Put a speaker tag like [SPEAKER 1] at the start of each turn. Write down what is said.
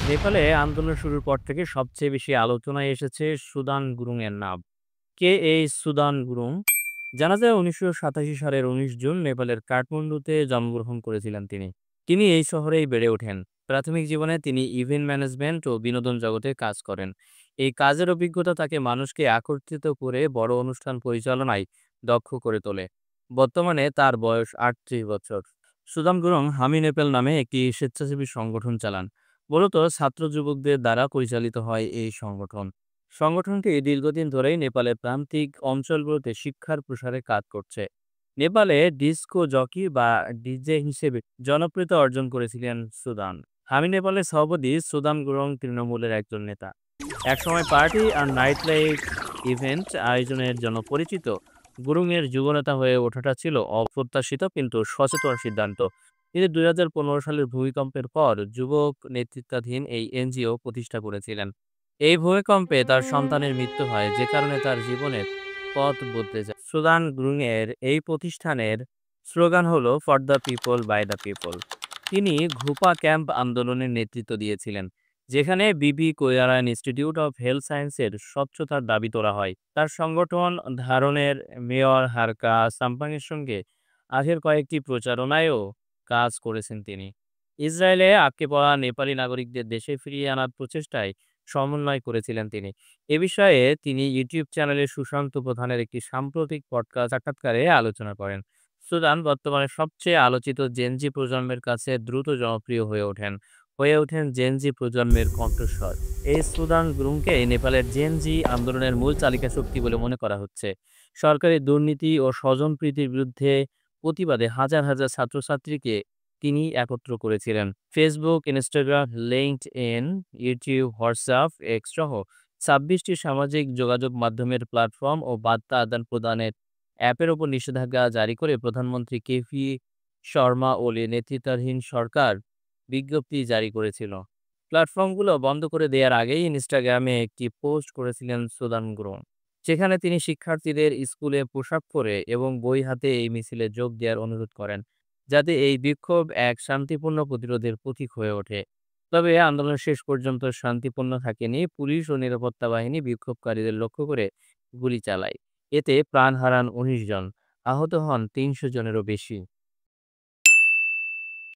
[SPEAKER 1] নেপালে আন্দোলন শুরুর পর থেকে সবচেয়ে বেশি আলোচনায় এসেছে সুদান গুরুং এর নাম। কে এই সুদান গুরুং? জানা যায় ১৯৮৭ সালের ১৯ জুন নেপালের কাঠমান্ডুতে জন্মগ্রহণ করেছিলেন তিনি। তিনি এই শহরেই বেড়ে ওঠেন। প্রাথমিক জীবনে তিনি ইভেন্ট ম্যানেজমেন্ট ও বিনোদন জগতে কাজ করেন। এই কাজের অভিজ্ঞতা তাকে মানুষকে একত্রিত করে বড় অনুষ্ঠান পরিচালনায় দক্ষ করে তোলে। বর্তমানে তার বয়স ৩৮ বছর। সুদান গুরুং হামি নেপাল নামে একটি স্বেচ্ছাসেবী সংগঠন চালান। মূলত ছাত্র যুবকদের দ্বারা পরিচালিত হয় এই সংগঠন। সংগঠনটি দীর্ঘদিন ধরেই নেপালের প্রান্তিক অঞ্চলগুলোতে শিক্ষার প্রসারে কাজ করছে। নেপালে ডিস্কো জকি বা ডিজে হিসেবে জনপ্রিয়তা অর্জন করেছিলেন সুদান। আমি নেপালের সভাপতি সুদান গুরং তৃণমূলের একজন নেতা। একসময় পার্টি আর নাইট লাইফ ইভেন্ট আয়োজনের জন্য পরিচিত। গুরুংয়ের যুবনেতা হয়ে ওঠাটা ছিল অপ্রত্যাশিত কিন্তু সচেতন সিদ্ধান্ত। তিনি ২০১৫ সালের ভূমিকম্পের পর যুবক নেতৃত্বাধীন এই এনজিও প্রতিষ্ঠা করেছিলেন। এই ভূমিকম্পে তার সন্তানের মৃত্যু হয়, যে কারণে তার জীবনের পথ বদলে যায়। সুদান গ্রুংয়ের এই প্রতিষ্ঠানের স্লোগান হলো for the people by the people. তিনি ঘুপা ক্যাম্প আন্দোলনের নেতৃত্ব দিয়েছিলেন, যেখানে বিবি কোয়ারান ইনস্টিটিউট অফ হেলথ সায়েন্সের স্বচ্ছতার দাবি তোলা হয়। তার সংগঠন ধারণের মেয়র হারকা সাম্পাংয়ের সঙ্গে আগের কয়েকটি প্রচারণায়ও কাজ করেছেন তিনি। ইসরায়েলে আটকে পড়া নেপালি নাগরিকদের দেশে ফিরিয়ে আনার প্রচেষ্টায় সমন্বয় করেছিলেন তিনি। এ বিষয়ে তিনি ইউটিউব চ্যানেলে সুশান্ত প্রধানের একটি সাম্প্রতিক পডকাস্ট সাক্ষাৎকারে আলোচনা করেন। সুদান বর্তমানে সবচেয়ে আলোচিত জেনজি প্রজন্মের কাছে দ্রুত জনপ্রিয় হয়ে ওঠেন জেনজি প্রজন্মের কণ্ঠস্বর। এই সুদান গ্রুংকে নেপালের জেনজি আন্দোলনের মূল চালিকা শক্তি বলে মনে করা হচ্ছে। সরকারি দুর্নীতি ও স্বজনপ্রীতির বিরুদ্ধে প্রতিবাদে হাজার হাজার ছাত্রছাত্রীকে তিনি একত্র করেছিলেন। Facebook, Instagram, LinkedIn, YouTube, WhatsApp, x সহ ২৬টি সামাজিক যোগাযোগ মাধ্যমের প্ল্যাটফর্ম ও বার্তা আদান-প্রদানের অ্যাপের ওপর নিষেধাজ্ঞা জারি করে প্রধানমন্ত্রী কেপি শর্মা ওলি নেতৃত্বাধীন সরকার বিজ্ঞপ্তি জারি করেছিল। প্ল্যাটফর্মগুলো বন্ধ করে দেওয়ার আগেই ইনস্টাগ্রামে একটি পোস্ট করেছিলেন সুদান গ্রুং, যেখানে তিনি শিক্ষার্থীদের স্কুলে পোশাক পরে এবং বই হাতে এই মিছিলে যোগ দেওয়ার অনুরোধ করেন, যাতে এই বিক্ষোভ এক শান্তিপূর্ণ প্রতিরোধের প্রতীক হয়ে ওঠে। তবে আন্দোলন শেষ পর্যন্ত শান্তিপূর্ণ থাকেনি। পুলিশ ও নিরাপত্তা বাহিনী বিক্ষোভকারীদের লক্ষ্য করে গুলি চালায়। এতে প্রাণ হারান ১৯ জন, আহত হন ৩০০ জনেরও বেশি।